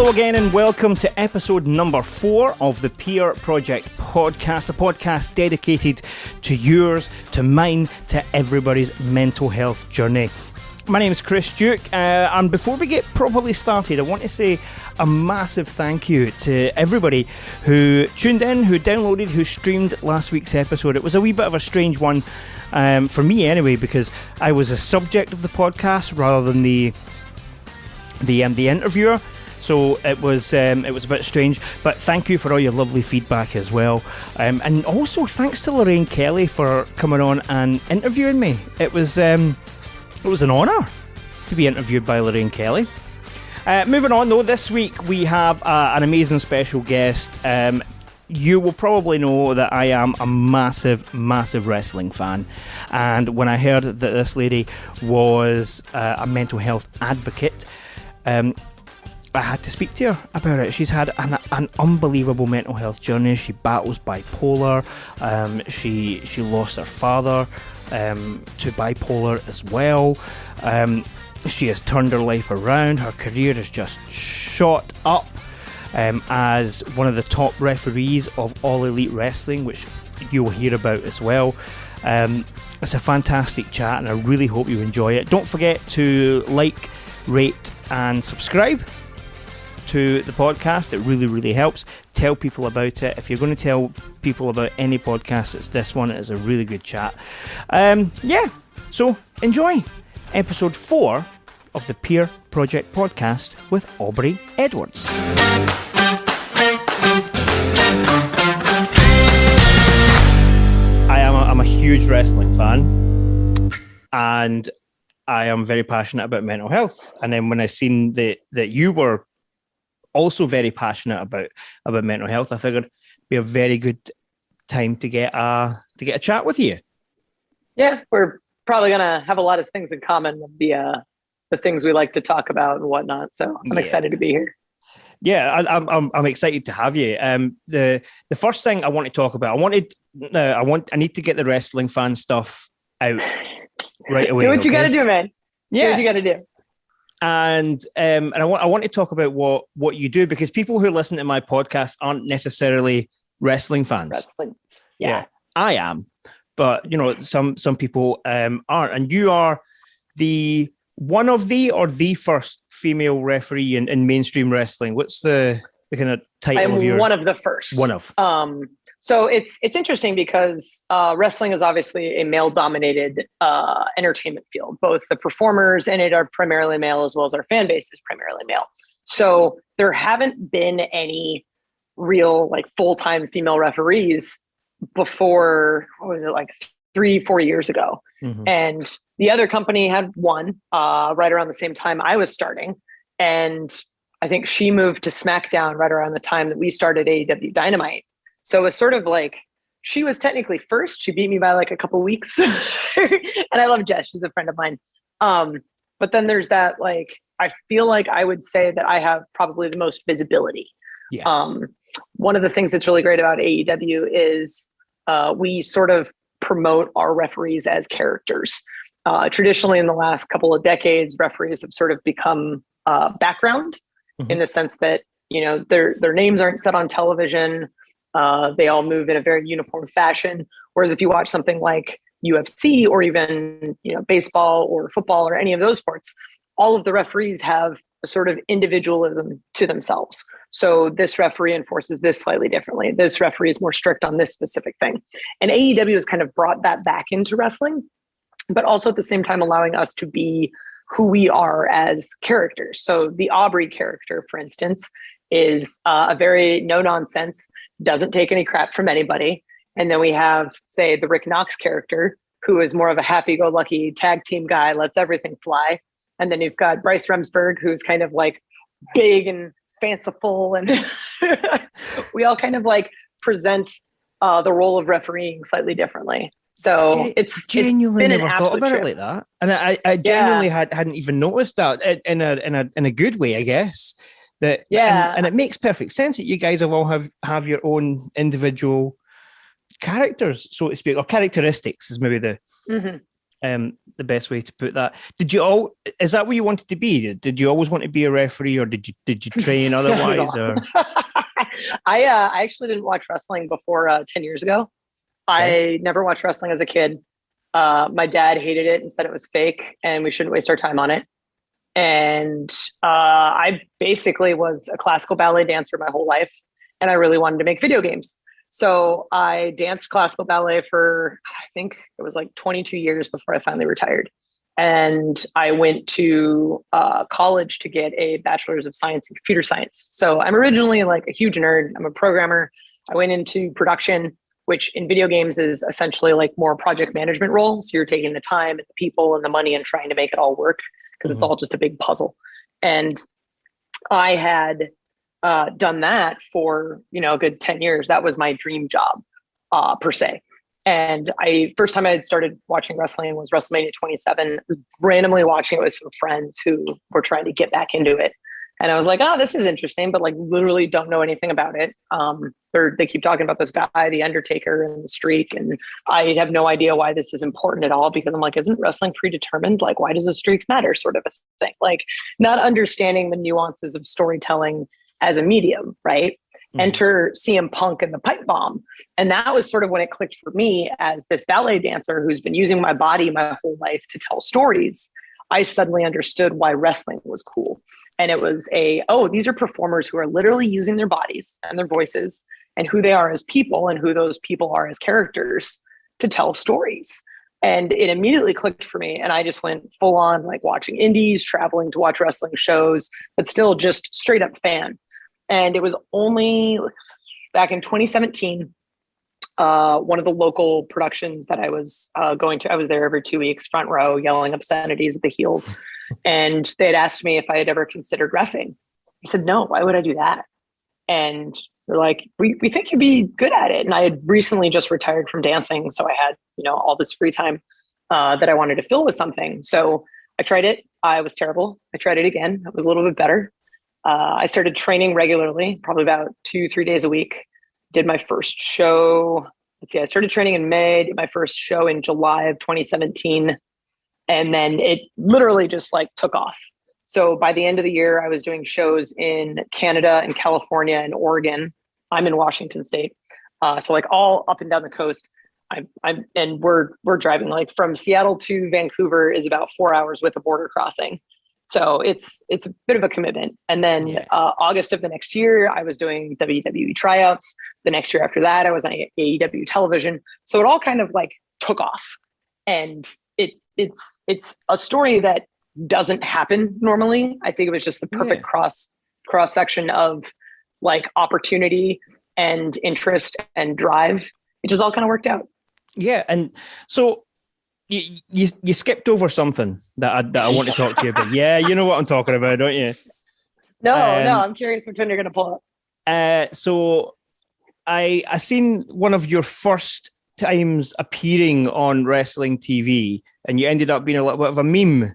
Hello again and welcome to episode number 4 of the Peer Project podcast, a podcast dedicated to yours, to mine, to everybody's mental health journey. My name is Chris Duke, and before we get properly started, I want to say a massive thank you to everybody who tuned in, who downloaded, who streamed last week's episode. It was a wee bit of a strange one, for me anyway, because I was a subject of the podcast rather than the interviewer. So it was a bit strange, but thank you for all your lovely feedback as well. And also thanks to Lorraine Kelly for coming on and interviewing me. It was an honour to be interviewed by Lorraine Kelly. Moving on though, this week we have an amazing special guest. You will probably know that I am a massive wrestling fan. And when I heard that this lady was a mental health advocate, I had to speak to her about it. She's had an unbelievable mental health journey. She battles bipolar. She lost her father to bipolar as well. She has turned her life around. Her career has just shot up as one of the top referees of All Elite Wrestling, which you'll hear about as well. It's a fantastic chat and I really hope you enjoy it. Don't forget to like, rate and subscribe to the podcast. It really helps. Tell people about it. If you're going to tell people about any podcast, it's this one. It is a really good chat. So enjoy episode 4 of the Peer Project podcast with Aubrey Edwards. I'm a huge wrestling fan, and I am very passionate about mental health. And then when I seen that you were also very passionate about mental health, I figured it'd be a very good time to get a chat with you. Yeah, we're probably gonna have a lot of things in common with the things we like to talk about and whatnot. So I'm excited to be here. Yeah, I'm excited to have you. The first thing I want to talk about, I need to get the wrestling fan stuff out right away. Do what you got to do, man. Yeah, do what you got to do. And I want to talk about what you do, because people who listen to my podcast aren't necessarily wrestling fans. Wrestling, yeah. I am, but some people aren't. And you are the first female referee in mainstream wrestling. What's the kind of title of yours? One of the first. One of. So it's interesting because wrestling is obviously a male-dominated entertainment field. Both the performers in it are primarily male, as well as our fan base is primarily male. So there haven't been any real full-time female referees before, 3-4 years ago. Mm-hmm. And the other company had one right around the same time I was starting. And I think she moved to SmackDown right around the time that we started AEW Dynamite. So it was sort of she was technically first. She beat me by a couple weeks. And I love Jess. She's a friend of mine. But then there's that, I feel like I would say that I have probably the most visibility. Yeah. One of the things that's really great about AEW is we sort of promote our referees as characters. Traditionally, in the last couple of decades, referees have sort of become background, mm-hmm. in the sense that, their names aren't set on television. They all move in a very uniform fashion. Whereas if you watch something like UFC or even, baseball or football or any of those sports, all of the referees have a sort of individualism to themselves. So this referee enforces this slightly differently. This referee is more strict on this specific thing. And AEW has kind of brought that back into wrestling, but also at the same time allowing us to be who we are as characters. So the Aubrey character, for instance, is a very no-nonsense, doesn't take any crap from anybody. And then we have, say, the Rick Knox character, who is more of a happy-go-lucky tag team guy, lets everything fly. And then you've got Bryce Remsburg, who's kind of big and fanciful. And we all kind of present the role of refereeing slightly differently. So it's genuinely been never thought about it like that. And I genuinely hadn't even noticed that in a good way, I guess. That, yeah, and it makes perfect sense that you guys all have your own individual characters, so to speak, or characteristics is maybe the the best way to put that. Is that what you wanted to be? Did you always want to be a referee, or did you train otherwise? Or I actually didn't watch wrestling before 10 years ago. Okay. I never watched wrestling as a kid. My dad hated it and said it was fake and we shouldn't waste our time on it. And I basically was a classical ballet dancer my whole life, and I really wanted to make video games. So I danced classical ballet for, I think it was like 22 years before I finally retired. And I went to college to get a bachelor's of science in computer science. So I'm originally like a huge nerd. I'm a programmer. I went into production, which in video games is essentially like more project management role. So you're taking the time and the people and the money and trying to make it all work, because it's all just a big puzzle. And I had done that for, a good 10 years. That was my dream job, per se. And first time I had started watching wrestling was WrestleMania 27. I was randomly watching it with some friends who were trying to get back into it. And I was like, oh, this is interesting, but like literally don't know anything about it. They keep talking about this guy, the Undertaker, and the streak. And I have no idea why this is important at all, because I'm like, isn't wrestling predetermined? Like, why does the streak matter, sort of a thing? Like, not understanding the nuances of storytelling as a medium, right? Enter CM Punk and the pipe bomb. And that was sort of when it clicked for me as this ballet dancer who's been using my body my whole life to tell stories. I suddenly understood why wrestling was cool. And it was these are performers who are literally using their bodies and their voices and who they are as people and who those people are as characters to tell stories. And it immediately clicked for me. And I just went full on, like watching indies, traveling to watch wrestling shows, but still just straight up fan. And it was only back in 2017, one of the local productions that I was going to, I was there every 2 weeks, front row, yelling obscenities at the heels. And they had asked me if I had ever considered reffing. I said, no, why would I do that? And they're like, we think you'd be good at it. And I had recently just retired from dancing. So I had, all this free time that I wanted to fill with something. So I tried it. I was terrible. I tried it again. It was a little bit better. I started training regularly, probably about 2-3 days a week. Did my first show. I started training in May, did my first show in July of 2017. And then it literally just like took off. So by the end of the year, I was doing shows in Canada and California and Oregon. I'm in Washington State. So like all up and down the coast. We're driving like from Seattle to Vancouver is about 4 hours with a border crossing. So it's a bit of a commitment. And then August of the next year, I was doing WWE tryouts. The next year after that, I was on AEW television. So it all kind of like took off. And it's a story that doesn't happen normally. I think it was just the perfect cross section of like opportunity and interest and drive. It just all kind of worked out. Yeah. And so You skipped over something that I want to talk to you about. Yeah, you know what I'm talking about, don't you? No, I'm curious which one you're going to pull up. So I seen one of your first times appearing on wrestling TV, and you ended up being a little bit of a meme.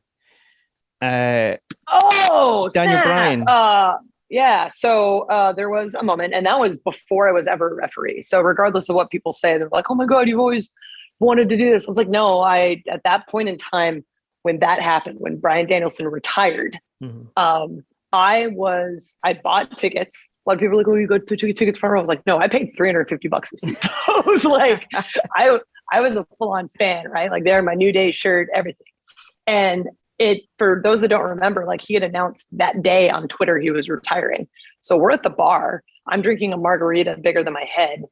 Daniel Bryan. Yeah. So there was a moment, and that was before I was ever a referee. So regardless of what people say, they're like, "Oh my God, you've always wanted to do this." I was like, no, at that point in time when that happened, when Bryan Danielson retired, I bought tickets. A lot of people were like, oh, you go to tickets front row. I was like, no, I paid $350 a seat. I was like, I was a full on fan, right? Like they're my New Day shirt, everything. And for those that don't remember, like he had announced that day on Twitter, he was retiring. So we're at the bar, I'm drinking a margarita bigger than my head.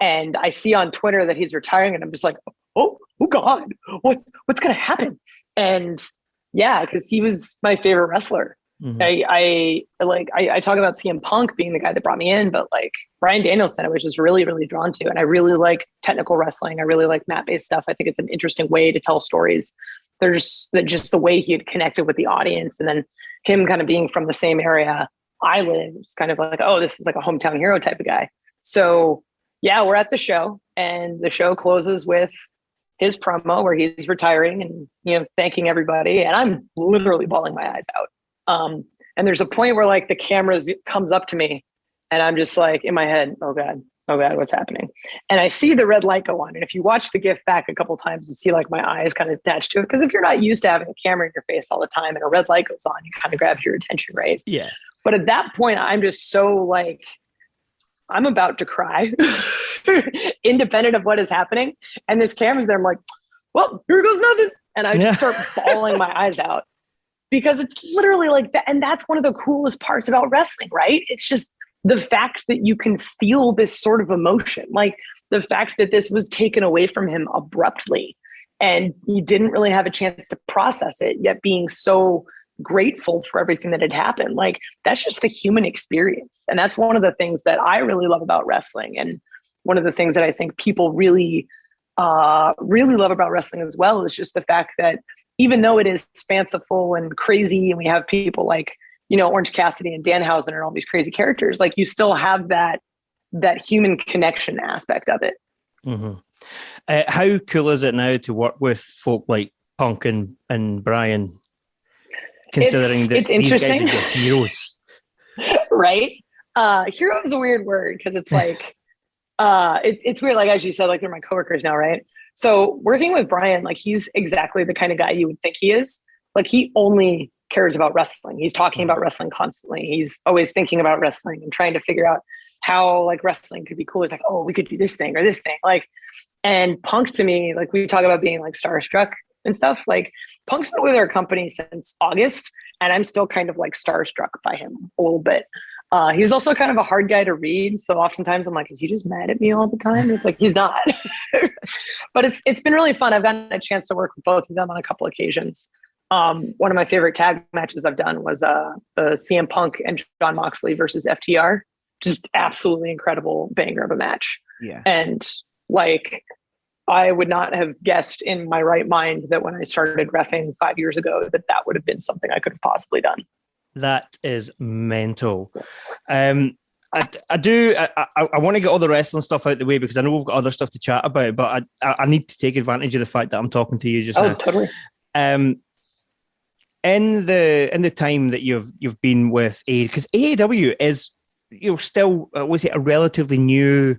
And I see on Twitter that he's retiring, and I'm just like, oh God, what's going to happen? And yeah, because he was my favorite wrestler. I talk about CM Punk being the guy that brought me in, but like Bryan Danielson, I was just really, really drawn to. And I really like technical wrestling. I really like mat-based stuff. I think it's an interesting way to tell stories. There's just the way he had connected with the audience, and then him kind of being from the same area I live, it's kind of like, oh, this is like a hometown hero type of guy. So yeah, we're at the show, and the show closes with his promo where he's retiring and, thanking everybody. And I'm literally bawling my eyes out. And there's a point where like the camera comes up to me, and I'm just like in my head, oh God, oh God, what's happening? And I see the red light go on. And if you watch the GIF back a couple times, you see like my eyes kind of attached to it. Because if you're not used to having a camera in your face all the time and a red light goes on, it kind of grabs your attention, right? Yeah. But at that point, I'm just so like, I'm about to cry, independent of what is happening. And this camera's there. I'm like, well, here goes nothing. And I just start bawling my eyes out because it's literally like that. And that's one of the coolest parts about wrestling, right? It's just the fact that you can feel this sort of emotion, like the fact that this was taken away from him abruptly and he didn't really have a chance to process it, yet being so grateful for everything that had happened. Like that's just the human experience. And that's one of the things that I really love about wrestling. And one of the things that I think people really love about wrestling as well is just the fact that even though it is fanciful and crazy and we have people like, you know, Orange Cassidy and Danhausen and all these crazy characters, like you still have that human connection aspect of it. Mm-hmm. How cool is it now to work with folk like Punk and Brian, considering that it's interesting. These guys are heroes? Right? Hero is a weird word because it's like, it's weird. Like, as you said, like they're my coworkers now, right? So working with Brian, like he's exactly the kind of guy you would think he is. Like he only cares about wrestling. He's talking about wrestling constantly. He's always thinking about wrestling and trying to figure out how like wrestling could be cool. He's like, oh, we could do this thing or this thing. Like, and Punk to me, like we talk about being like starstruck and stuff. Like Punk's been with our company since August and I'm still kind of like starstruck by him a little bit. He's also kind of a hard guy to read. So oftentimes I'm like, is he just mad at me all the time? It's like, he's not. But it's been really fun. I've gotten a chance to work with both of them on a couple occasions. One of my favorite tag matches I've done was CM Punk and Jon Moxley versus FTR. Just absolutely incredible banger of a match. Yeah. And like, I would not have guessed in my right mind that when I started reffing 5 years ago, that would have been something I could have possibly done. That is mental. I want to get all the wrestling stuff out of the way because I know we've got other stuff to chat about, but I need to take advantage of the fact that I'm talking to you just now. Oh, totally. In the time that you've been with because AEW is still was it a relatively new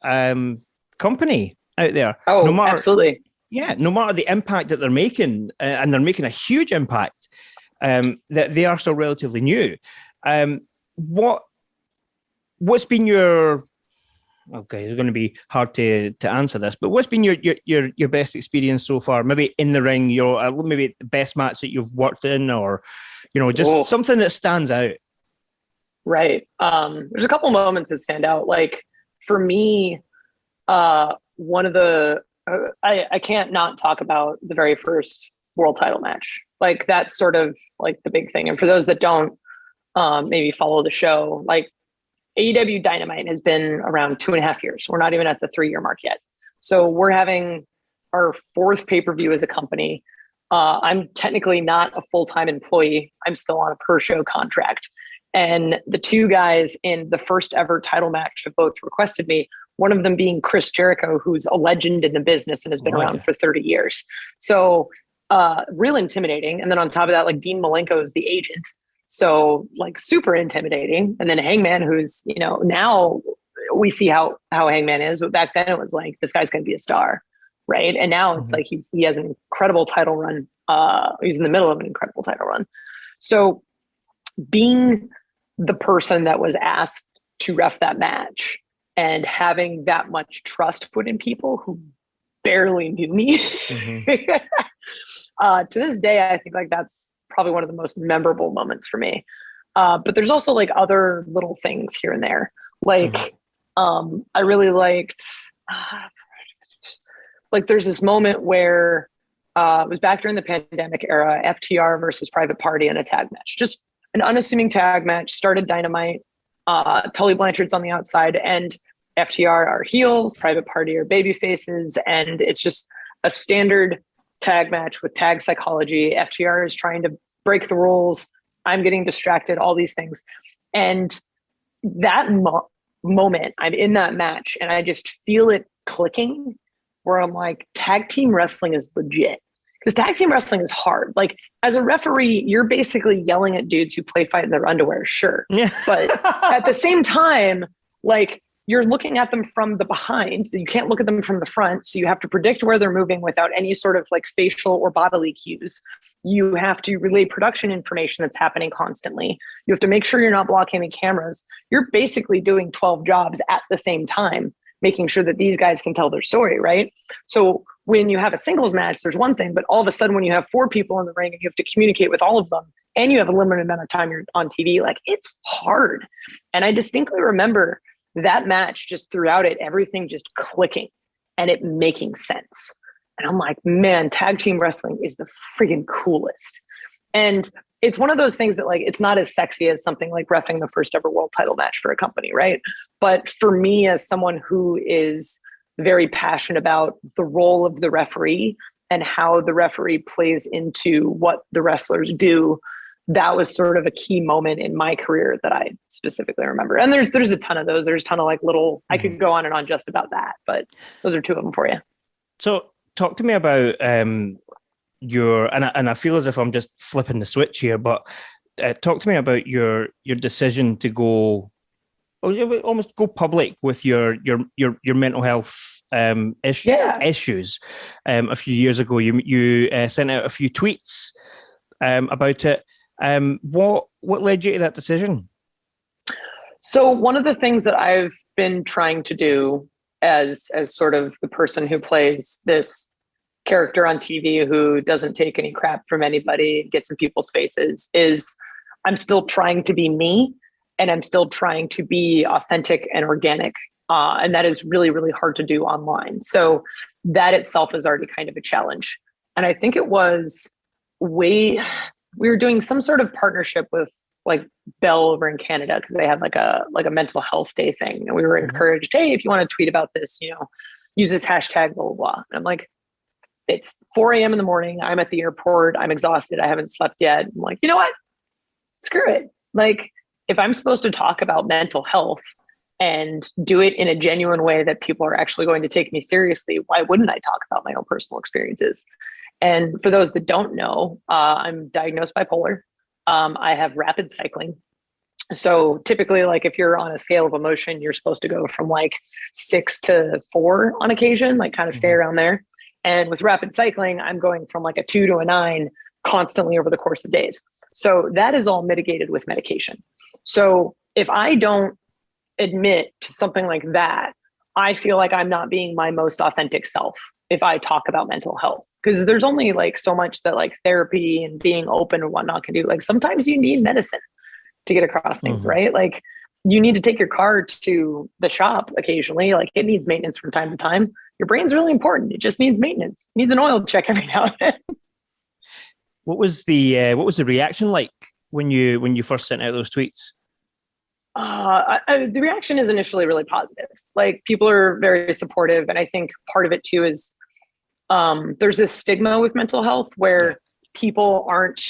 company out there? Oh, absolutely. Yeah, no matter the impact that they're making, and they're making a huge impact. That they are still relatively new. What's been your okay? It's going to be hard to answer this, but what's been your best experience so far? Maybe in the ring, maybe the best match that you've worked in, or just something that stands out. Right. There's a couple moments that stand out. Like for me, one of the I can't not talk about the very first world title match. Like that's sort of like the big thing. And for those that don't maybe follow the show, like AEW Dynamite has been around 2.5 years. We're not even at the 3-year mark yet. So we're having our 4th pay-per-view as a company. I'm technically not a full-time employee. I'm still on a per-show contract. And the 2 guys in the first ever title match have both requested me, one of them being Chris Jericho, who's a legend in the business and has been around for 30 years. So real intimidating. And then on top of that, like Dean Malenko is the agent. So like super intimidating. And then Hangman, who's, now we see how Hangman is, but back then it was like, this guy's going to be a star. Right. And now it's like, he has an incredible title run. He's in the middle of an incredible title run. So being the person that was asked to ref that match and having that much trust put in people who barely knew me, to this day, I think like that's probably one of the most memorable moments for me. But there's also like other little things here and there. Like I really liked, like there's this moment where it was back during the pandemic era, FTR versus Private Party in a tag match, just an unassuming tag match, started Dynamite, Tully Blanchard's on the outside and FTR are heels, Private Party are baby faces. And it's just a standard tag match with tag psychology. FTR is trying to break the rules. I'm getting distracted, all these things. And that moment, I'm in that match and I just feel it clicking where I'm like, tag team wrestling is legit. Because tag team wrestling is hard. Like as a referee, you're basically yelling at dudes who play fight in their underwear, sure. Yeah. But at the same time, like you're looking at them from the behind. You can't look at them from the front. So you have to predict where they're moving without any sort of like facial or bodily cues. You have to relay production information that's happening constantly. You have to make sure you're not blocking the cameras. You're basically doing 12 jobs at the same time, making sure that these guys can tell their story, right? So when you have a singles match, there's one thing, but all of a sudden when you have 4 people in the ring and you have to communicate with all of them and you have a limited amount of time you're on TV, like it's hard. And I distinctly remember that match, just throughout it, everything just clicking and it making sense. And I'm like, man, tag team wrestling is the freaking coolest. And it's one of those things that like, it's not as sexy as something like reffing the first ever world title match for a company, right? But for me, as someone who is very passionate about the role of the referee and how the referee plays into what the wrestlers do, that was sort of a key moment in my career that I specifically remember. And there's a ton of those. There's a ton of like little, I could go on and on just about that, but those are 2 of them for you. So talk to me about your, and I feel as if I'm just flipping the switch here, but talk to me about your decision to go, almost go public with your mental health issues. A few years ago, you sent out a few tweets about it. What led you to that decision? So one of the things that I've been trying to do as sort of the person who plays this character on TV who doesn't take any crap from anybody, gets in people's faces, is I'm still trying to be me and I'm still trying to be authentic and organic. And that is really, really hard to do online. So that itself is already kind of a challenge. And I think it was we were doing some sort of partnership with like Bell over in Canada because they had like a mental health day thing. And we were encouraged, hey, if you want to tweet about this, use this hashtag, blah, blah, blah. And I'm like, it's 4 a.m. in the morning. I'm at the airport. I'm exhausted. I haven't slept yet. I'm like, you know what? Screw it. Like, if I'm supposed to talk about mental health and do it in a genuine way that people are actually going to take me seriously, why wouldn't I talk about my own personal experiences? And for those that don't know, I'm diagnosed bipolar. I have rapid cycling. So typically, like if you're on a scale of emotion, you're supposed to go from like 6 to 4 on occasion, like kind of stay around there. And with rapid cycling, I'm going from like a 2 to a 9 constantly over the course of days. So that is all mitigated with medication. So if I don't admit to something like that, I feel like I'm not being my most authentic self if I talk about mental health, because there's only like so much that like therapy and being open and whatnot can do. Like sometimes you need medicine to get across things, right? Like you need to take your car to the shop occasionally. Like it needs maintenance from time to time. Your brain's really important. It just needs maintenance. It needs an oil check every now and then. What was the reaction like when you first sent out those tweets? The reaction is initially really positive. Like people are very supportive. And I think part of it too is there's this stigma with mental health where people aren't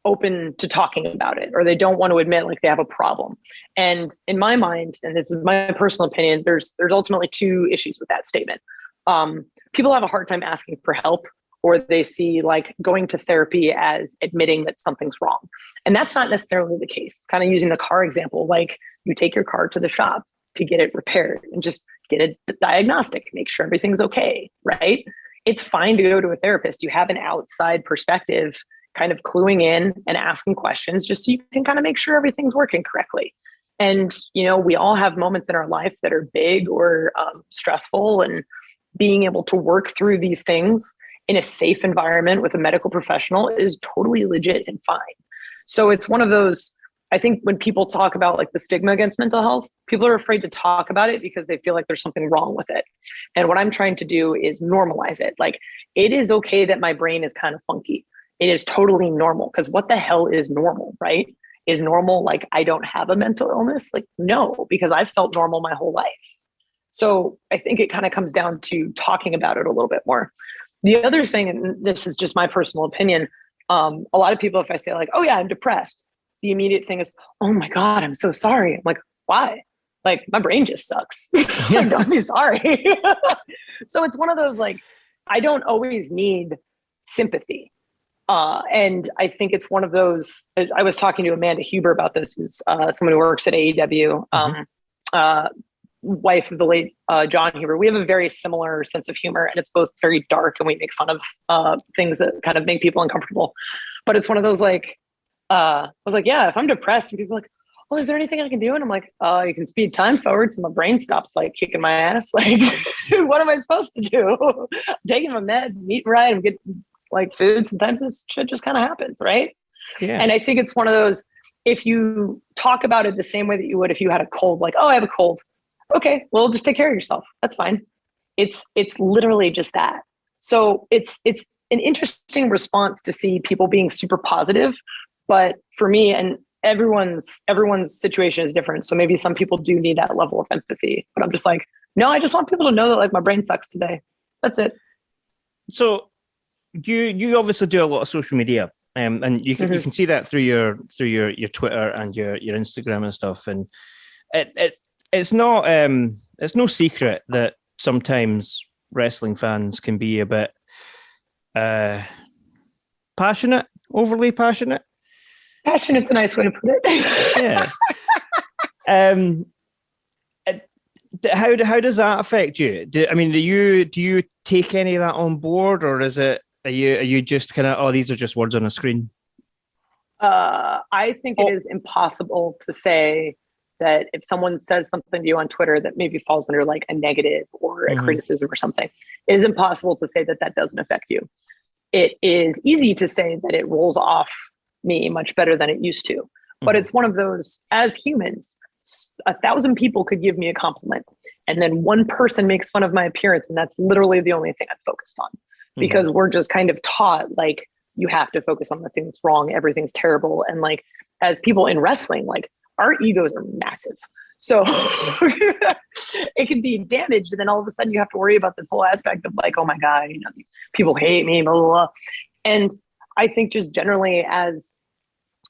open to talking about it, or they don't want to admit like they have a problem. And in my mind, and this is my personal opinion, there's ultimately 2 issues with that statement. People have a hard time asking for help, or they see like going to therapy as admitting that something's wrong. And that's not necessarily the case. Kind of using the car example, like you take your car to the shop to get it repaired and just get a diagnostic, make sure everything's okay, right? It's fine to go to a therapist. You have an outside perspective kind of cluing in and asking questions just so you can kind of make sure everything's working correctly. And, we all have moments in our life that are big or stressful, and being able to work through these things in a safe environment with a medical professional is totally legit and fine. So it's one of those, I think when people talk about like the stigma against mental health, people are afraid to talk about it because they feel like there's something wrong with it. And what I'm trying to do is normalize it. Like it is okay that my brain is kind of funky. It is totally normal, because what the hell is normal, right? Is normal like I don't have a mental illness? Like no, because I've felt normal my whole life. So I think it kind of comes down to talking about it a little bit more. The other thing, and this is just my personal opinion, a lot of people, if I say like, oh yeah, I'm depressed, the immediate thing is, oh my God, I'm so sorry. I'm like, why? Like my brain just sucks. Like, don't be sorry. So it's one of those, like, I don't always need sympathy. And I think it's one of those, I was talking to Amanda Huber about this, who's someone who works at AEW. wife of the late John Huber, we have a very similar sense of humor, and it's both very dark, and we make fun of things that kind of make people uncomfortable. But it's one of those like, I was like, yeah, if I'm depressed, and people are like, oh, is there anything I can do? And I'm like, you can speed time forward so my brain stops like kicking my ass. Like, what am I supposed to do? Taking my meds, eating right, and get like food. Sometimes this shit just kind of happens, right? Yeah. And I think it's one of those, if you talk about it the same way that you would if you had a cold, like, oh, I have a cold. Okay, well, just take care of yourself. That's fine. It's literally just that. So it's an interesting response to see people being super positive. But for me, and everyone's situation is different. So maybe some people do need that level of empathy. But I'm just like, no, I just want people to know that like my brain sucks today. That's it. So you obviously do a lot of social media. And you can you can see that through your Twitter and your Instagram and stuff. And it's no secret that sometimes wrestling fans can be a bit passionate, overly passionate. Passionate's a nice way to put it. Yeah. How does that affect you? Do you take any of that on board, or is it are you just kind of, oh, these are just words on a screen? I think it is impossible to say that if someone says something to you on Twitter that maybe falls under like a negative or a criticism or something, it is impossible to say that that doesn't affect you. It is easy to say that it rolls off me much better than it used to. But it's one of those, as humans, 1,000 people could give me a compliment, and then one person makes fun of my appearance, and that's literally the only thing I'm focused on. Because we're just kind of taught, like, you have to focus on the thing that's wrong, everything's terrible. And like, as people in wrestling, like, our egos are massive. So it can be damaged. And then all of a sudden you have to worry about this whole aspect of like, oh my God, people hate me, blah, blah, blah. And I think just generally as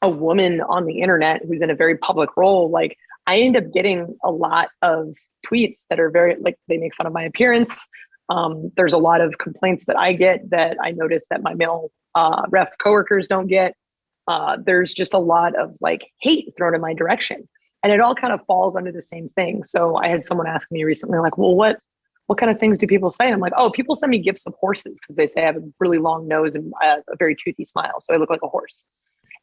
a woman on the internet who's in a very public role, like, I end up getting a lot of tweets that are very, like, they make fun of my appearance. There's a lot of complaints that I get that I notice that my male ref coworkers don't get. There's just a lot of like hate thrown in my direction, and it all kind of falls under the same thing. So I had someone ask me recently, like, well, what kind of things do people say? And I'm like, oh, people send me gifts of horses because they say I have a really long nose and a very toothy smile, so I look like a horse.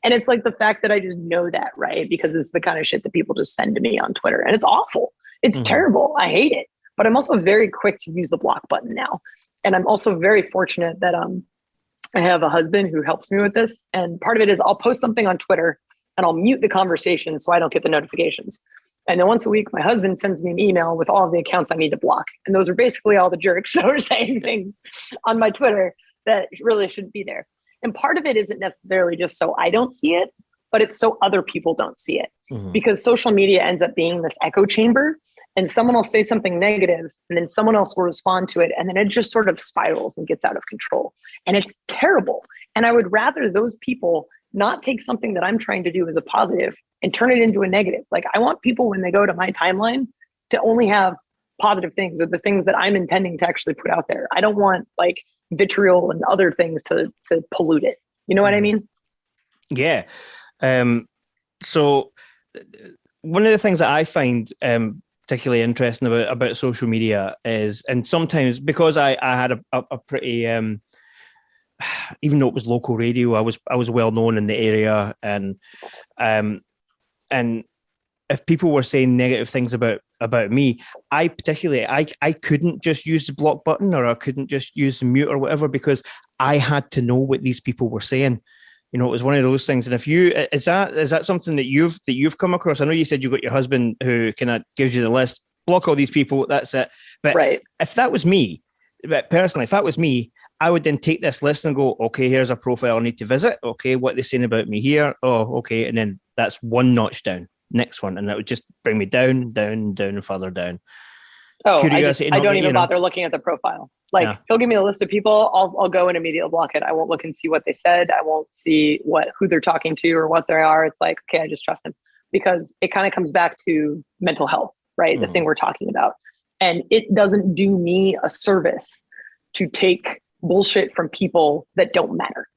And it's like the fact that I just know that, right? Because it's the kind of shit that people just send to me on Twitter, and it's awful. It's terrible. I hate it. But I'm also very quick to use the block button now. And I'm also very fortunate that I have a husband who helps me with this. And part of it is I'll post something on Twitter and I'll mute the conversation so I don't get the notifications. And then once a week, my husband sends me an email with all of the accounts I need to block. And those are basically all the jerks that are saying things on my Twitter that really shouldn't be there. And part of it isn't necessarily just so I don't see it, but it's so other people don't see it. Because social media ends up being this echo chamber. And someone will say something negative, and then someone else will respond to it. And then it just sort of spirals and gets out of control. And it's terrible. And I would rather those people not take something that I'm trying to do as a positive and turn it into a negative. Like, I want people, when they go to my timeline, to only have positive things, or the things that I'm intending to actually put out there. I don't want like vitriol and other things to pollute it. You know what I mean? Yeah. So one of the things that I find particularly interesting about social media is, and sometimes because I had a pretty even though it was local radio, I was well known in the area, and if people were saying negative things about me, I couldn't just use the block button, or I couldn't just use the mute or whatever, because I had to know what these people were saying. You know, it was one of those things. And if is that something that you've come across? I know you said you got your husband who kind of gives you the list, block all these people, that's it. But if that was me, I would then take this list and go, okay, here's a profile I need to visit. Okay, what are they saying about me here? Oh, okay. And then that's one notch down, next one. And that would just bring me down, and further down. Oh, I don't even bother looking at the profile. Like, he'll give me a list of people. I'll go and immediately block it. I won't look and see what they said. I won't see who they're talking to or what they are. It's like, okay, I just trust them, because it kind of comes back to mental health, right? The thing we're talking about. And it doesn't do me a service to take bullshit from people that don't matter.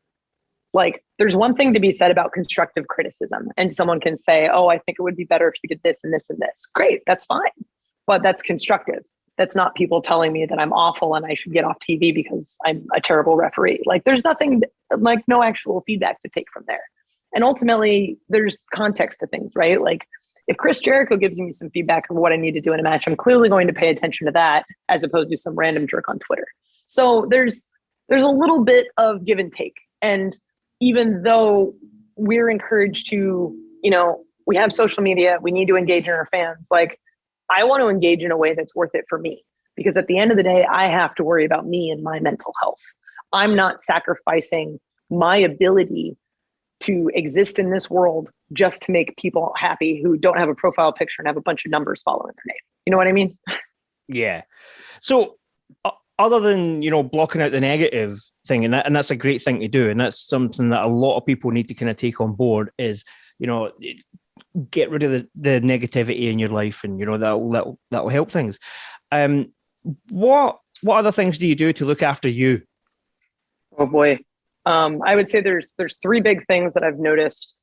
Like, there's one thing to be said about constructive criticism, and someone can say, oh, I think it would be better if you did this and this and this. Great. That's fine. but that's constructive. That's not people telling me that I'm awful and I should get off TV because I'm a terrible referee. Like there's nothing, like no actual feedback to take from there. And ultimately there's context to things, right? Like if Chris Jericho gives me some feedback on what I need to do in a match, I'm clearly going to pay attention to that as opposed to some random jerk on Twitter. So there's a little bit of give and take. And even though we're encouraged to, we have social media, we need to engage in our fans. Like I want to engage in a way that's worth it for me, because at the end of the day, I have to worry about me and my mental health. I'm not sacrificing my ability to exist in this world just to make people happy who don't have a profile picture and have a bunch of numbers following their name. You know what I mean? Yeah. So other than, blocking out the negative thing, and that's a great thing to do, and that's something that a lot of people need to kind of take on board is, get rid of the negativity in your life, and that'll help things. What other things do you do to look after you? Oh boy. I would say there's three big things that I've noticed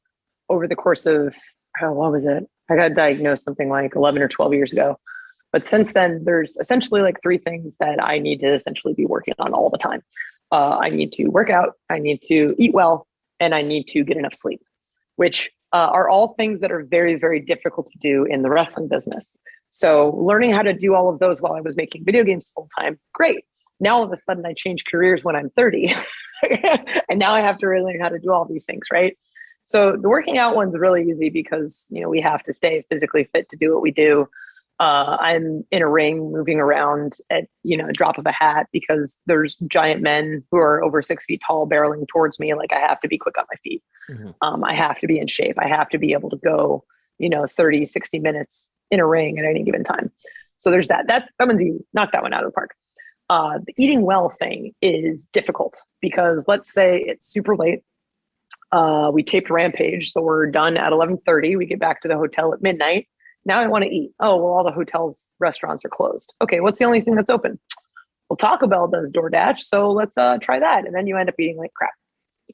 over the course of, what was it? I got diagnosed something like 11 or 12 years ago. But since then, there's essentially like three things that I need to essentially be working on all the time. I need to work out, I need to eat well, and I need to get enough sleep, which are all things that are very, very difficult to do in the wrestling business. So learning how to do all of those while I was making video games full time, great. Now all of a sudden I change careers when I'm 30 and now I have to really learn how to do all these things, right? So the working out one's really easy because, we have to stay physically fit to do what we do. I'm in a ring moving around at, a drop of a hat because there's giant men who are over 6 feet tall barreling towards me. Like I have to be quick on my feet. Mm-hmm. I have to be in shape. I have to be able to go, 30, 60 minutes in a ring at any given time. So there's that one's easy. Knock that one out of the park. The eating well thing is difficult because let's say it's super late. We taped Rampage. So we're done at 11:30. We get back to the hotel at midnight. Now I want to eat. Oh, well, all the hotels, restaurants are closed. Okay, what's the only thing that's open? Well, Taco Bell does DoorDash, so let's try that. And then you end up eating like crap,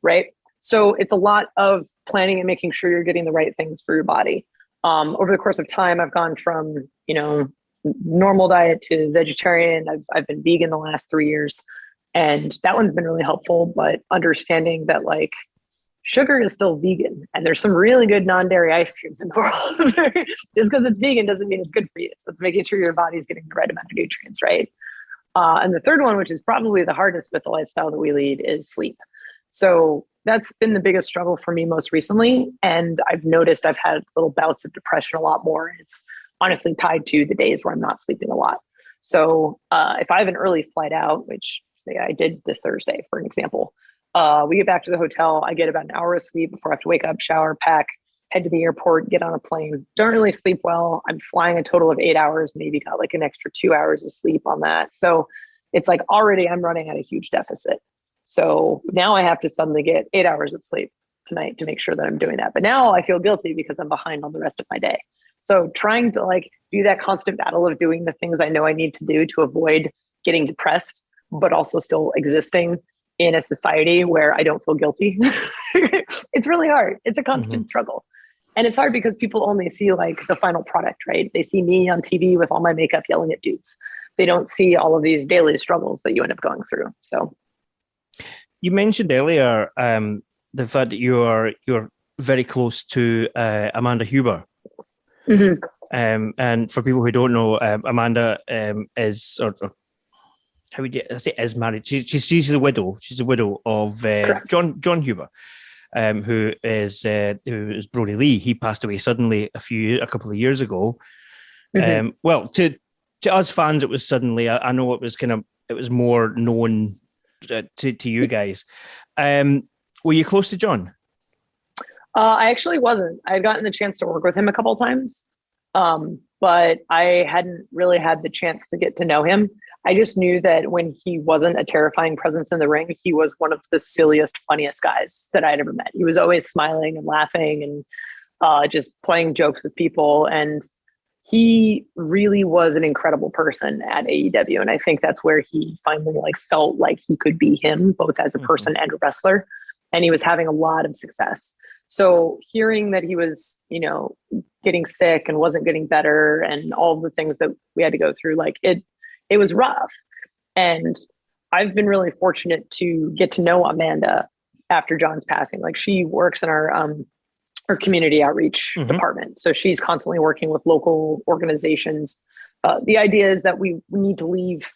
right? So it's a lot of planning and making sure you're getting the right things for your body. Over the course of time, I've gone from, normal diet to vegetarian. I've been vegan the last 3 years, and that one's been really helpful. But understanding that like sugar is still vegan, and there's some really good non-dairy ice creams in the world. Just because it's vegan doesn't mean it's good for you. So it's making sure your body's getting the right amount of nutrients, right? And the third one, which is probably the hardest with the lifestyle that we lead, is sleep. So that's been the biggest struggle for me most recently. And I've noticed I've had little bouts of depression a lot more. It's honestly tied to the days where I'm not sleeping a lot. So if I have an early flight out, which say I did this Thursday, for an example, we get back to the hotel. I get about an hour of sleep before I have to wake up, shower, pack, head to the airport, get on a plane. Don't really sleep well. I'm flying a total of 8 hours, maybe got like an extra 2 hours of sleep on that. So it's like already I'm running at a huge deficit. So now I have to suddenly get 8 hours of sleep tonight to make sure that I'm doing that. But now I feel guilty because I'm behind on the rest of my day. So trying to like do that constant battle of doing the things I know I need to do to avoid getting depressed, but also still existing in a society where I don't feel guilty. It's really hard. It's a constant struggle. And it's hard because people only see like the final product, right? They see me on TV with all my makeup yelling at dudes. They don't see all of these daily struggles that you end up going through. So you mentioned earlier the fact that you're very close to Amanda Huber. Mm-hmm. And for people who don't know, Amanda is, or how would you say, is married? She's the widow. She's the widow of John Huber, who is Brody Lee. He passed away suddenly a couple of years ago. Mm-hmm. Well, to us fans, it was suddenly. I know it was more known to you guys. Were you close to John? I actually wasn't. I had gotten the chance to work with him a couple of times, but I hadn't really had the chance to get to know him. I just knew that when he wasn't a terrifying presence in the ring, he was one of the silliest, funniest guys that I'd ever met. He was always smiling and laughing and just playing jokes with people. And he really was an incredible person at AEW. And I think that's where he finally felt like he could be him, both as a person and a wrestler. and he was having a lot of success. So hearing that he was, getting sick and wasn't getting better and all the things that we had to go through, like it was rough. And I've been really fortunate to get to know Amanda after John's passing. Like, she works in our community outreach department. So she's constantly working with local organizations. The idea is that we need to leave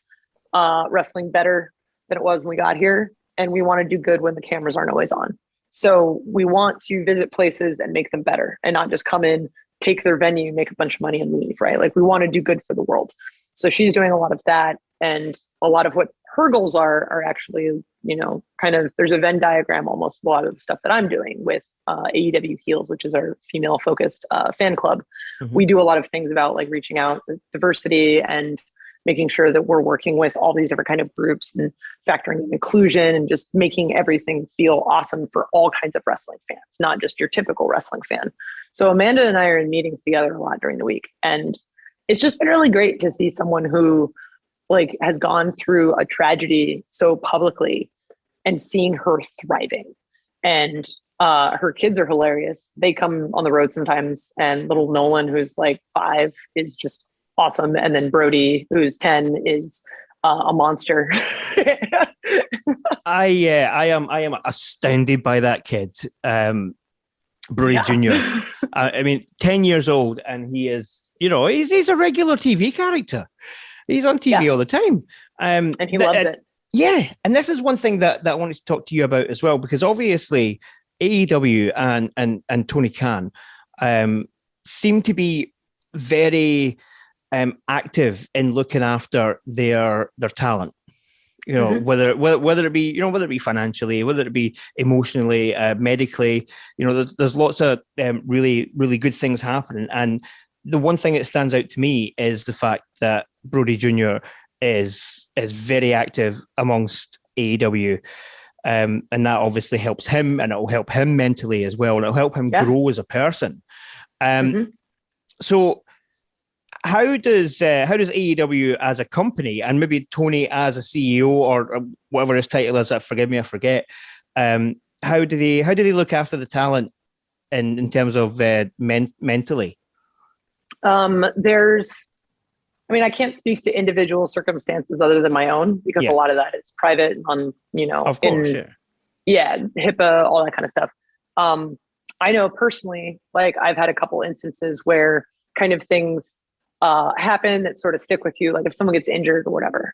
wrestling better than it was when we got here. And we want to do good when the cameras aren't always on. So we want to visit places and make them better and not just come in, take their venue, make a bunch of money and leave, right? Like, we want to do good for the world. So she's doing a lot of that. And a lot of what her goals are actually, kind of, there's a Venn diagram almost a lot of the stuff that I'm doing with AEW Heels, which is our female focused fan club. We do a lot of things about like reaching out with diversity and making sure that we're working with all these different kind of groups and factoring in inclusion and just making everything feel awesome for all kinds of wrestling fans, not just your typical wrestling fan. So Amanda and I are in meetings together a lot during the week. And it's just been really great to see someone who like has gone through a tragedy so publicly and seeing her thriving. And her kids are hilarious. They come on the road sometimes, and little Nolan, who's like 5, is just awesome. And then Brody, who's 10, is a monster. I am astounded by that kid, Brody Jr. I mean, 10 years old, and he is, he's a regular TV character. He's on TV all the time. And he loves it. Yeah. And this is one thing that I wanted to talk to you about as well, because obviously AEW and Tony Khan seem to be very active in looking after their talent. Whether it be financially, whether it be emotionally, medically, there's lots of really, really good things happening. And the one thing that stands out to me is the fact that Brody Jr. is very active amongst AEW. And that obviously helps him, and it'll help him mentally as well. And it'll help him grow as a person. So how does AEW as a company, and maybe Tony as a CEO or whatever his title is, forgive me, I forget. How do they look after the talent in terms of mentally? I can't speak to individual circumstances other than my own, because a lot of that is private on, of course, HIPAA, all that kind of stuff. I know personally, like, I've had a couple instances where kind of things happen that sort of stick with you. Like if someone gets injured or whatever,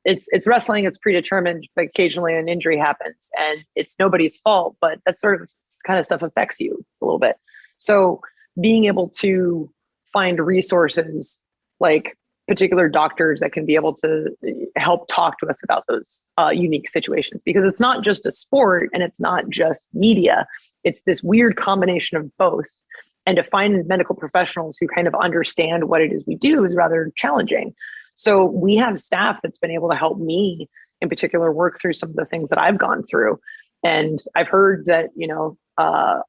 it's wrestling, it's predetermined, but occasionally an injury happens and it's nobody's fault, but that sort of kind of stuff affects you a little bit. So being able to find resources like particular doctors that can be able to help talk to us about those unique situations, because it's not just a sport and it's not just media. It's this weird combination of both. And to find medical professionals who kind of understand what it is we do is rather challenging. So we have staff that's been able to help me in particular work through some of the things that I've gone through. And I've heard that,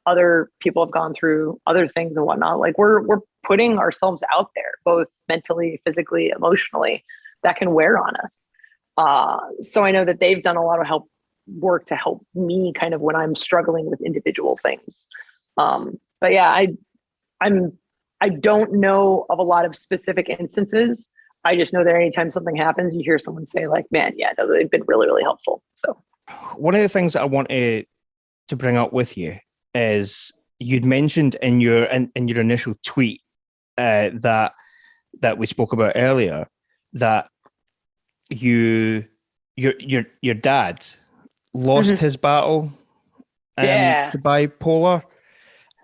other people have gone through other things and whatnot. Like we're putting ourselves out there, both mentally, physically, emotionally, that can wear on us. So I know that they've done a lot of work to help me kind of when I'm struggling with individual things. But yeah, I don't know of a lot of specific instances. I just know that anytime something happens, you hear someone say like, man, they've been really, really helpful. So one of the things that I want to bring up with you is you'd mentioned in your initial tweet that we spoke about earlier, that your dad lost his battle to bipolar.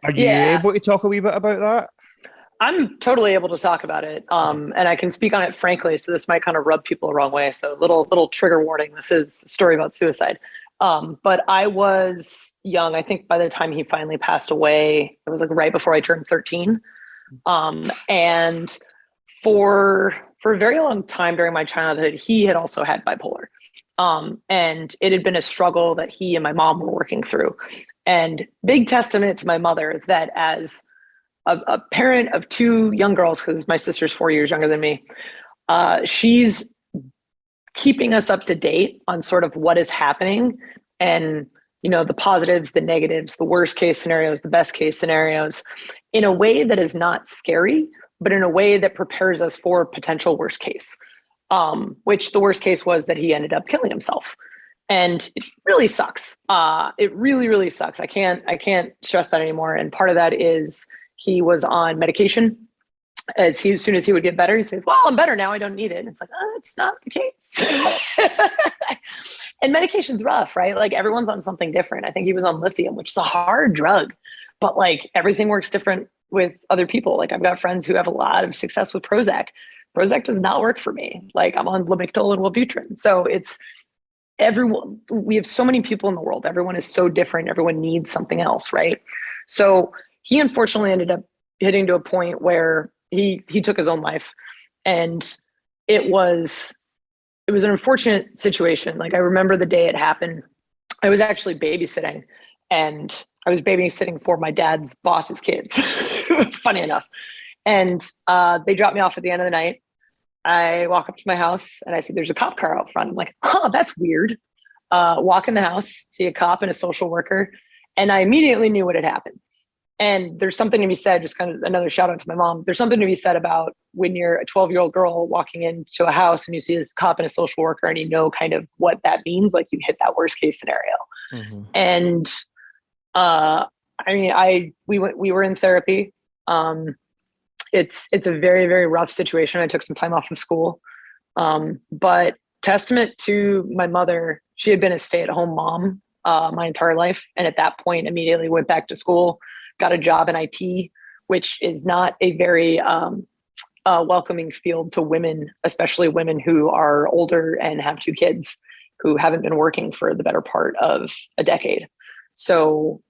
Are you able to talk a wee bit about that? I'm totally able to talk about it. And I can speak on it frankly, so this might kind of rub people the wrong way. So little trigger warning. This is a story about suicide. But I was young. I think by the time he finally passed away, it was like right before I turned 13. And for a very long time during my childhood, he had also had bipolar. And it had been a struggle that he and my mom were working through. And big testament to my mother that as a parent of 2 young girls, because my sister's 4 years younger than me, she's keeping us up to date on sort of what is happening and the positives, the negatives, the worst case scenarios, the best case scenarios, in a way that is not scary, but in a way that prepares us for potential worst case. Which the worst case was that he ended up killing himself. And it really sucks. It really, really sucks. I can't stress that anymore. And part of that is he was on medication. As soon as he would get better, he'd say, well, I'm better now. I don't need it. And it's like, oh, it's not the case. And medication's rough, right? Like everyone's on something different. I think he was on lithium, which is a hard drug, but like everything works different with other people. Like I've got friends who have a lot of success with Prozac. Prozac does not work for me. Like I'm on Lamictal and Wellbutrin. So it's everyone, we have so many people in the world. Everyone is so different. Everyone needs something else, right? So he unfortunately ended up hitting to a point where he took his own life. And it was an unfortunate situation. Like I remember the day it happened. I was actually babysitting, and I was babysitting for my dad's boss's kids, funny enough. And they dropped me off at the end of the night. I walk up to my house and I see there's a cop car out front. I'm like, oh, that's weird. Walk in the house, see a cop and a social worker. And I immediately knew what had happened. And there's something to be said, just kind of another shout out to my mom. There's something to be said about when you're a 12-year-old girl walking into a house and you see this cop and a social worker and you know kind of what that means, like you hit that worst case scenario. Mm-hmm. And we were in therapy. It's a very, very rough situation. I took some time off of school. But testament to my mother, she had been a stay-at-home mom my entire life. And at that point, immediately went back to school, got a job in IT, which is not a very welcoming field to women, especially women who are older and have 2 kids who haven't been working for the better part of a decade. So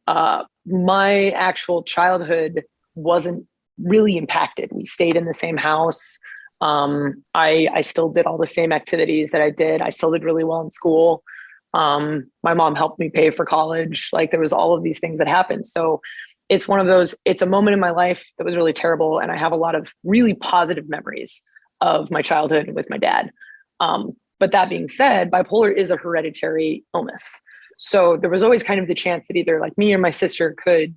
my actual childhood wasn't really impacted. We stayed in the same house. I still did all the same activities that I did. I still did really well in school. My mom helped me pay for college. Like there was all of these things that happened. So it's one of those, it's a moment in my life that was really terrible. And I have a lot of really positive memories of my childhood with my dad. But that being said, bipolar is a hereditary illness. So there was always kind of the chance that either like me or my sister could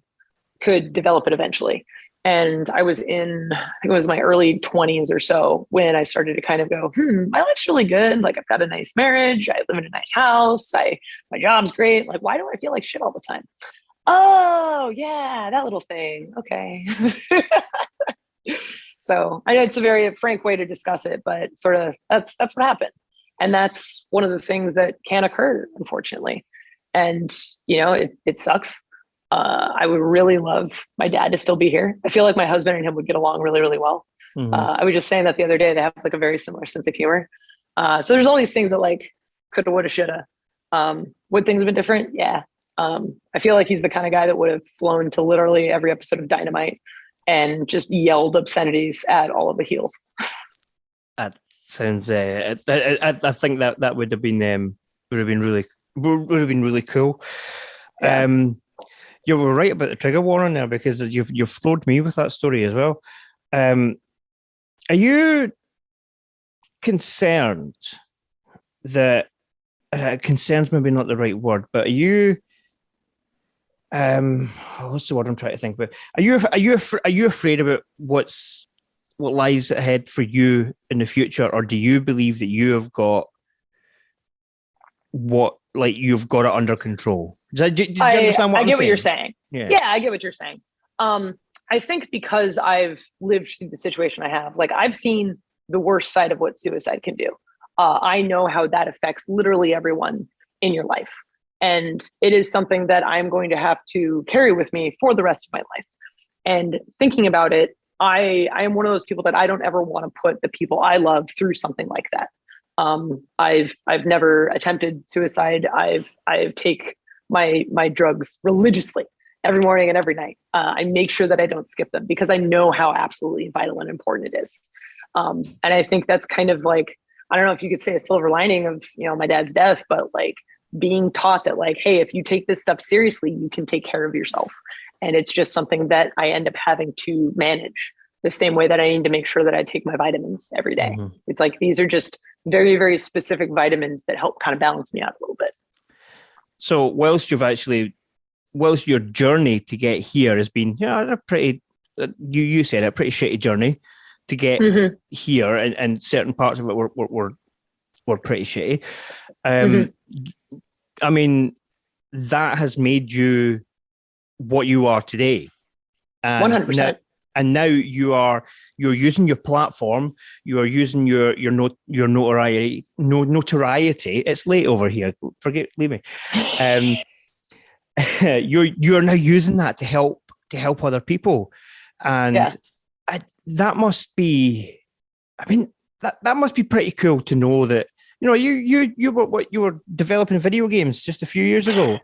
develop it eventually. And I was in, I think it was my early 20s or so when I started to kind of go, my life's really good. Like I've got a nice marriage. I live in a nice house. My job's great. Like, why do I feel like shit all the time? Oh yeah, that little thing. Okay. So I know it's a very frank way to discuss it, but sort of that's what happened. And that's one of the things that can occur, unfortunately. And, it sucks. I would really love my dad to still be here. I feel like my husband and him would get along really, really well. Mm-hmm. I was just saying that the other day, they have like a very similar sense of humor. So there's all these things that like coulda, woulda, shoulda. Would things have been different? Yeah. I feel like he's the kind of guy that would have flown to literally every episode of Dynamite and just yelled obscenities at all of the heels. That sounds. I think that would have been really cool. Yeah. You were right about the trigger warning there because you've floored me with that story as well. Are you concerned that concerned's maybe not the right word, but are you what's the word I'm trying to think about? Are you afraid about what lies ahead for you in the future, or do you believe that you have got you've got it under control? Do you understand what I'm saying? I get what you're saying. Yeah, I get what you're saying. I think because I've lived through the situation I have, like I've seen the worst side of what suicide can do. I know how that affects literally everyone in your life. And it is something that I'm going to have to carry with me for the rest of my life. And thinking about it, I am one of those people that I don't ever want to put the people I love through something like that. I've never attempted suicide. I take my drugs religiously every morning and every night. I make sure that I don't skip them because I know how absolutely vital and important it is. And I think that's kind of like, I don't know if you could say a silver lining of, my dad's death, but like being taught that like, hey, if you take this stuff seriously, you can take care of yourself. And it's just something that I end up having to manage the same way that I need to make sure that I take my vitamins every day. Mm-hmm. It's like, these are just very, very specific vitamins that help kind of balance me out a little bit. So whilst your journey to get here has been, a pretty, you said it, a pretty shitty journey to get here, and certain parts of it were pretty shitty. I mean, that has made you what you are today. 100%. And now you're using your platform, you are using your notoriety. It's late over here. Leave me. You're now using that to help other people, and that must be. I mean, that must be pretty cool to know that you were developing video games just a few years ago.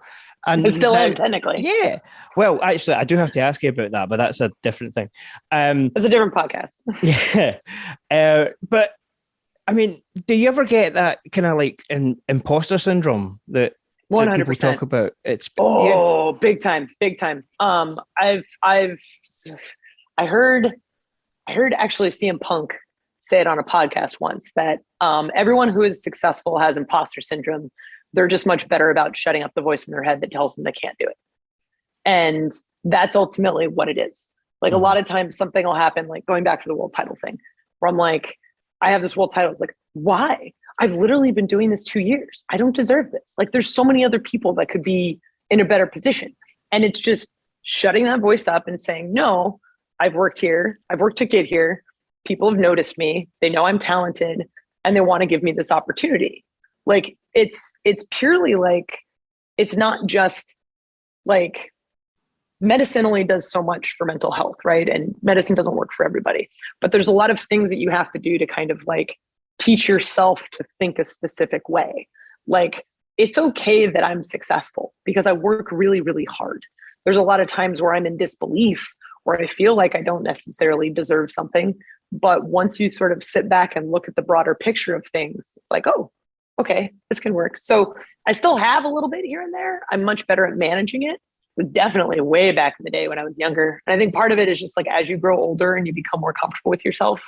And I still am, technically. Yeah. Well, actually, I do have to ask you about that, but that's a different thing. It's a different podcast. Yeah. But I mean, do you ever get that kind of like an imposter syndrome that 100% people talk about? It's big time. I heard actually CM Punk say it on a podcast once that everyone who is successful has imposter syndrome. They're just much better about shutting up the voice in their head that tells them they can't do it. And that's ultimately what it is. Like a lot of times something will happen, like going back to the world title thing, where I'm like, I have this world title. It's like, why? I've literally been doing this 2 years. I don't deserve this. Like there's so many other people that could be in a better position. And it's just shutting that voice up and saying, no, I've worked here. I've worked to get here. People have noticed me. They know I'm talented and they want to give me this opportunity. Like it's purely like, it's not just like medicine only does so much for mental health, right? And medicine doesn't work for everybody, but there's a lot of things that you have to do to kind of like teach yourself to think a specific way. Like it's okay that I'm successful because I work really, really hard. There's a lot of times where I'm in disbelief, where I feel like I don't necessarily deserve something. But once you sort of sit back and look at the broader picture of things, it's like, oh, okay, this can work. So I still have a little bit here and there. I'm much better at managing it. But definitely way back in the day when I was younger. And I think part of it is just like as you grow older and you become more comfortable with yourself.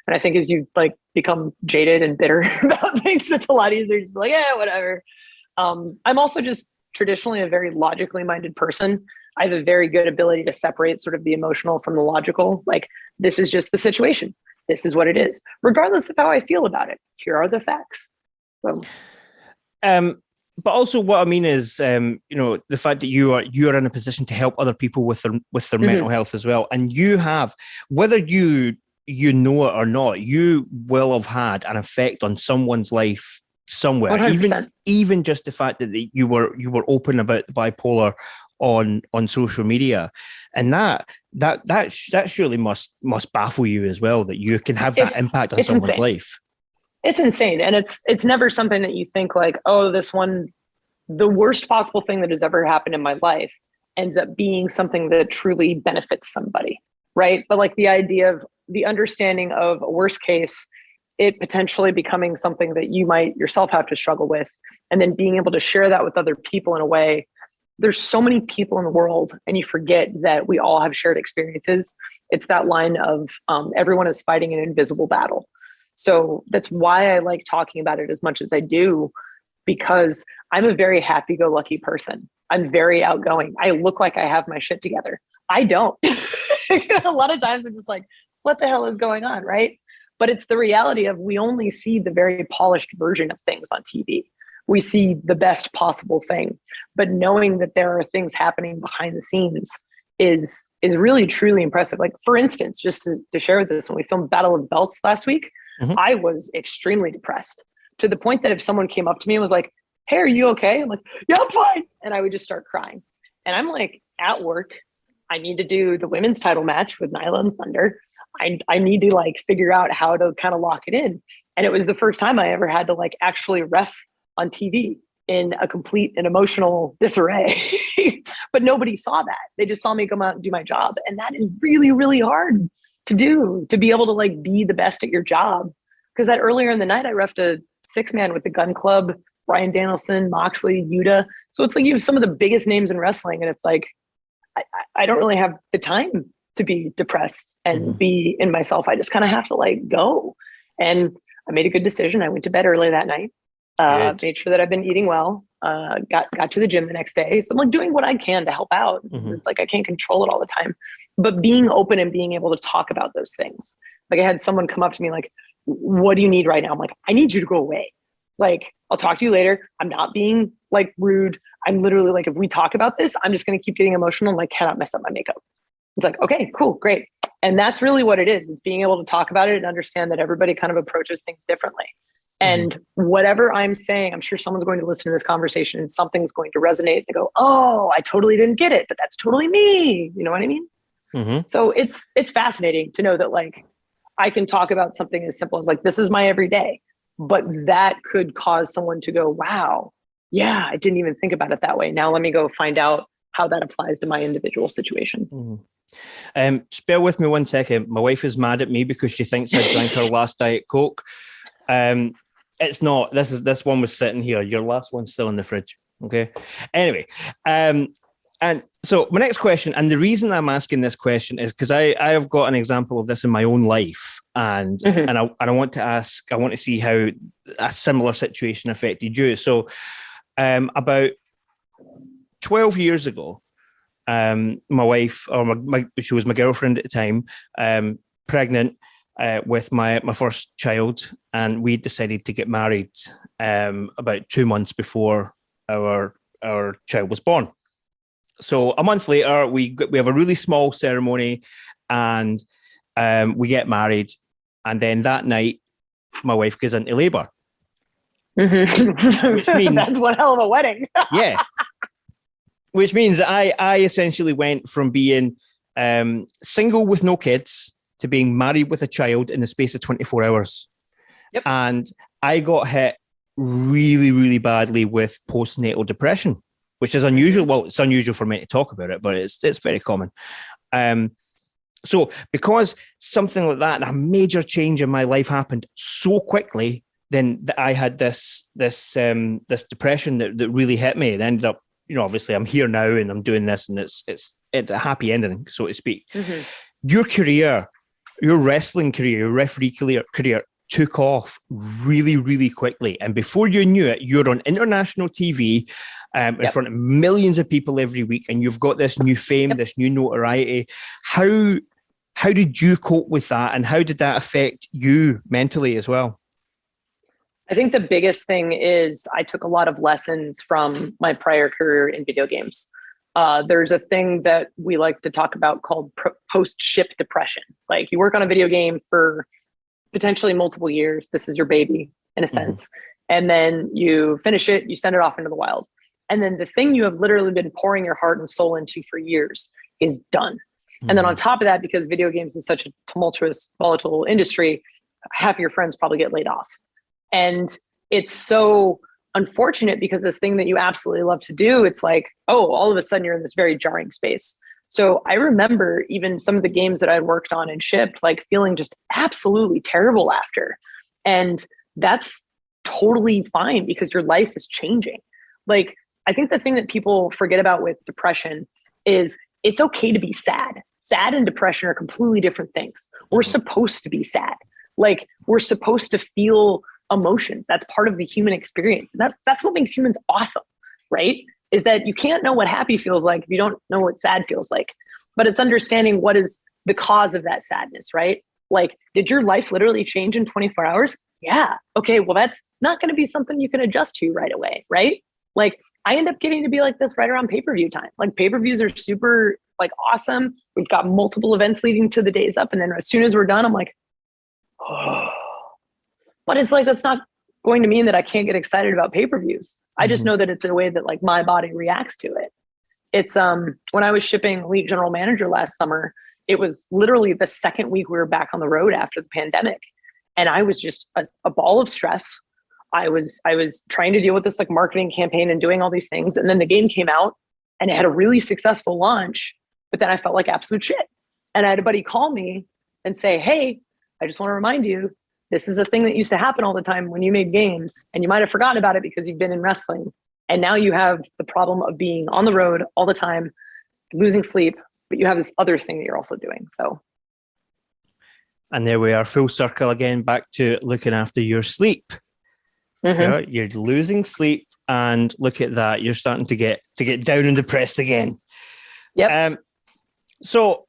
And I think as you like become jaded and bitter about things, it's a lot easier to be like, yeah, whatever. I'm also just traditionally a very logically minded person. I have a very good ability to separate sort of the emotional from the logical. Like this is just the situation. This is what it is, regardless of how I feel about it. Here are the facts. So. But also what I mean is, the fact that you are in a position to help other people with their mental health as well. And you have, whether you know it or not, you will have had an effect on someone's life somewhere. 100%. Even just the fact that you were open about bipolar on social media, and that surely must baffle you as well, that you can have that impact on someone's insane. life. It's insane. And it's never something that you think like, oh, the worst possible thing that has ever happened in my life ends up being something that truly benefits somebody, right? But like the idea of the understanding of a worst case, it potentially becoming something that you might yourself have to struggle with, and then being able to share that with other people in a way. There's so many people in the world, and you forget that we all have shared experiences. It's that line of everyone is fighting an invisible battle. So that's why I like talking about it as much as I do, because I'm a very happy-go-lucky person. I'm very outgoing. I look like I have my shit together. I don't. A lot of times I'm just like, what the hell is going on, right? But it's the reality of we only see the very polished version of things on TV. We see the best possible thing. But knowing that there are things happening behind the scenes is really, truly impressive. Like, for instance, just to share this, when we filmed Battle of the Belts last week, I was extremely depressed, to the point that if someone came up to me and was like, hey, are you okay? I'm like, yeah, I'm fine. And I would just start crying. And I'm like, at work, I need to do the women's title match with Nyla and Thunder. I need to like figure out how to kind of lock it in. And it was the first time I ever had to like actually ref on TV in a complete and emotional disarray. But nobody saw that. They just saw me come out and do my job. And that is really, really hard to do, to be able to like be the best at your job. Because that earlier in the night, I reffed a 6-man with the Gun Club, Bryan Danielson, Moxley, Yuta. So it's like you have some of the biggest names in wrestling. And it's like, I don't really have the time to be depressed and be in myself. I just kind of have to like go. And I made a good decision. I went to bed early that night. Made sure that I've been eating well, got to the gym the next day. So I'm like doing what I can to help out. Mm-hmm. It's like I can't control it all the time, but being open and being able to talk about those things. Like I had someone come up to me like, what do you need right now? I'm like, I need you to go away. Like, I'll talk to you later. I'm not being like rude. I'm literally like, if we talk about this, I'm just going to keep getting emotional and like cannot mess up my makeup. It's like, okay, cool, great. And that's really what it is. It's being able to talk about it and understand that everybody kind of approaches things differently. And whatever I'm saying, I'm sure someone's going to listen to this conversation and something's going to resonate. They go, oh, I totally didn't get it, but that's totally me. You know what I mean? Mm-hmm. So it's fascinating to know that like, I can talk about something as simple as like, this is my everyday, but that could cause someone to go, wow, yeah, I didn't even think about it that way. Now let me go find out how that applies to my individual situation. Mm-hmm. Bear with me 1 second. My wife is mad at me because she thinks I drank her last Diet Coke. It's not. This one was sitting here. Your last one's still in the fridge. Okay. Anyway, and so my next question, and the reason I'm asking this question is because I have got an example of this in my own life, and I want to ask. I want to see how a similar situation affected you. So, about 12 years ago, my wife, or she was my girlfriend at the time, pregnant. With my first child, and we decided to get married about 2 months before our child was born. So a month later, we have a really small ceremony, and we get married. And then that night, my wife goes into labour. Mm-hmm. Which means that's one hell of a wedding. Yeah. Which means I essentially went from being single with no kids to being married with a child in the space of 24 hours. Yep. And I got hit really, really badly with postnatal depression, which is unusual. Well, it's unusual for me to talk about it, but it's very common. So because something like that, a major change in my life happened so quickly, then I had this depression that really hit me. It ended up, obviously I'm here now and I'm doing this, and it's a happy ending, so to speak. Mm-hmm. Your wrestling career, your referee career took off really, really quickly. And before you knew it, you're on international TV in front of millions of people every week, and you've got this new fame, this new notoriety. How did you cope with that, and how did that affect you mentally as well? I think the biggest thing is I took a lot of lessons from my prior career in video games. There's a thing that we like to talk about called post-ship depression. Like you work on a video game for potentially multiple years. This is your baby in a sense. And then you finish it, you send it off into the wild. And then the thing you have literally been pouring your heart and soul into for years is done. And then on top of that, because video games is such a tumultuous, volatile industry, half of your friends probably get laid off. And it's so unfortunate because this thing that you absolutely love to do, it's like, oh, all of a sudden you're in this very jarring space. So I remember even some of the games that I'd worked on and shipped, like feeling just absolutely terrible after. And that's totally fine because your life is changing. Like, I think the thing that people forget about with depression is it's okay to be sad. Sad and depression are completely different things. We're supposed to be sad. Like, we're supposed to feel emotions. That's part of the human experience. And that's what makes humans awesome, right? Is that you can't know what happy feels like if you don't know what sad feels like. But it's understanding what is the cause of that sadness, right? Like, did your life literally change in 24 hours? Yeah. Okay, well, that's not going to be something you can adjust to right away, right? Like, I end up getting to be like this right around pay-per-view time. Like, pay-per-views are super like awesome. We've got multiple events leading to the days up. And then as soon as we're done, I'm like, oh. But it's like, that's not going to mean that I can't get excited about pay-per-views. I just know that it's a way that like my body reacts to it. It's when I was shipping Elite General Manager last summer, it was literally the second week we were back on the road after the pandemic. And I was just a ball of stress. I was trying to deal with this like marketing campaign and doing all these things. And then the game came out and it had a really successful launch, but then I felt like absolute shit. And I had a buddy call me and say, hey, I just want to remind you, this is a thing that used to happen all the time when you made games, and you might have forgotten about it because you've been in wrestling. And now you have the problem of being on the road all the time, losing sleep, but you have this other thing that you're also doing. So. And there we are, full circle again, back to looking after your sleep. Mm-hmm. Yeah, you're losing sleep, and look at that, you're starting to get down and depressed again. Yep. So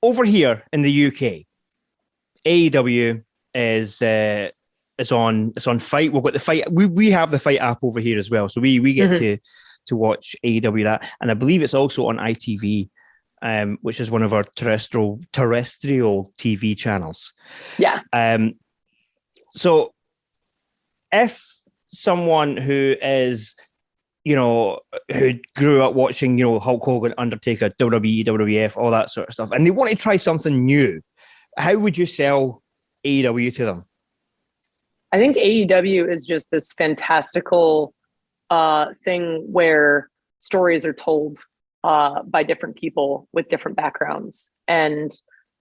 over here in the UK, AEW is on Fight. We've got the Fight. We have the Fight app over here as well, so we get to watch AEW that, and I believe it's also on ITV, which is one of our terrestrial TV channels. Yeah. So if someone who is, who grew up watching, Hulk Hogan, Undertaker, WWE, WWF, all that sort of stuff, and they want to try something new, how would you sell AEW to them? I think AEW is just this fantastical thing where stories are told by different people with different backgrounds. And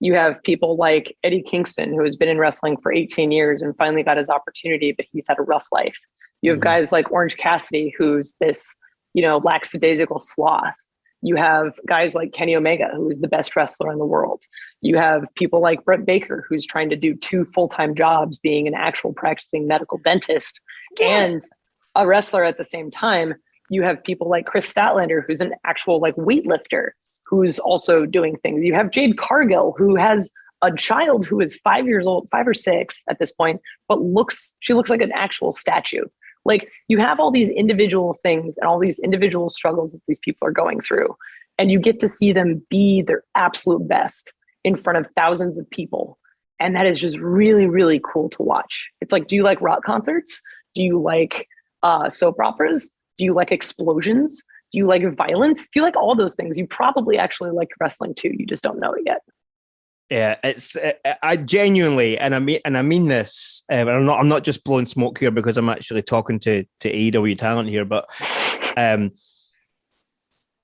you have people like Eddie Kingston, who has been in wrestling for 18 years and finally got his opportunity, but he's had a rough life. You have guys like Orange Cassidy, who's this, lackadaisical sloth. You have guys like Kenny Omega, who is the best wrestler in the world. You have people like Britt Baker, who's trying to do 2 full-time jobs, being an actual practicing medical dentist and a wrestler at the same time. You have people like Chris Statlander, who's an actual weightlifter, who's also doing things. You have Jade Cargill, who has a child who is 5 years old, 5 or 6 at this point, but she looks like an actual statue. You have all these individual things and all these individual struggles that these people are going through, and you get to see them be their absolute best in front of thousands of people. And that is just really, really cool to watch. It's like, do you like rock concerts? Do you like soap operas? Do you like explosions? Do you like violence? If you like all those things, you probably actually like wrestling too. You just don't know it yet. Yeah, it's I genuinely, and I mean this. I'm not just blowing smoke here because I'm actually talking to AEW talent here. But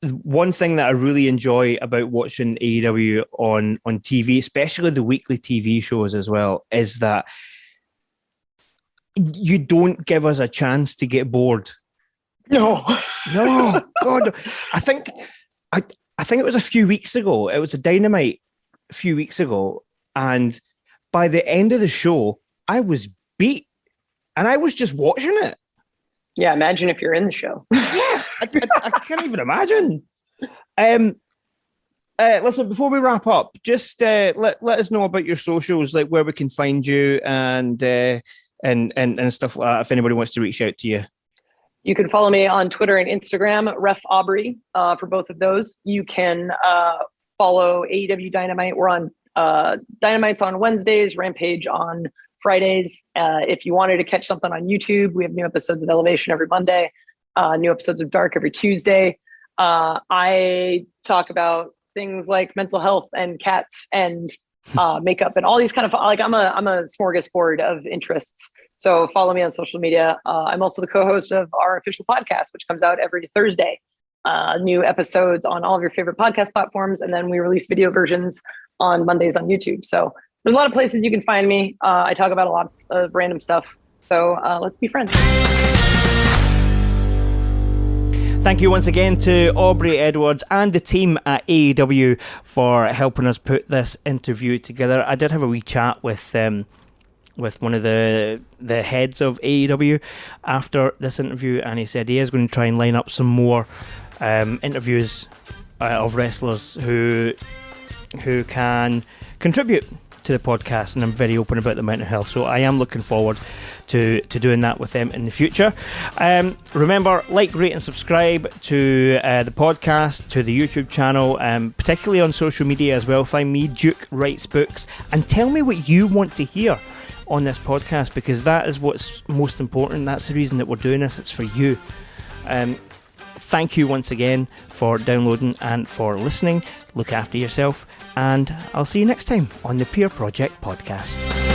one thing that I really enjoy about watching AEW on TV, especially the weekly TV shows as well, is that you don't give us a chance to get bored. No, God, I think it was a few weeks ago. It was a Dynamite a few weeks ago, and by the end of the show, I was beat, and I was just watching it. Yeah, imagine if you're in the show. Yeah, I can't even imagine. Listen, before we wrap up, just let us know about your socials, like where we can find you and stuff like that, if anybody wants to reach out to you. You can follow me on Twitter and Instagram, Ref Aubrey, for both of those. You can follow AEW Dynamite. We're on Dynamite's on Wednesdays, Rampage on Fridays. If you wanted to catch something on YouTube, we have new episodes of Elevation every Monday, new episodes of Dark every Tuesday. I talk about things like mental health and cats and makeup and all these kind of, I'm a smorgasbord of interests. So follow me on social media. I'm also the co-host of our official podcast, which comes out every Thursday. New episodes on all of your favorite podcast platforms. And then we release video versions on Mondays on YouTube. So there's a lot of places you can find me. I talk about a lot of random stuff. So let's be friends. Thank you once again to Aubrey Edwards and the team at AEW for helping us put this interview together. I did have a wee chat with one of the heads of AEW after this interview, and he said he is going to try and line up some more interviews of wrestlers who can contribute to the podcast, and I'm very open about the mental health, so I am looking forward to doing that with them in the future. Remember, like, rate and subscribe to the podcast, to the YouTube channel, particularly on social media as well. Find me, Duke Writes Books, and tell me what you want to hear on this podcast, because that is what's most important. That's the reason that we're doing this. It's for you. Thank you once again for downloading and for listening. Look after yourself, and I'll see you next time on the Peer Project Podcast.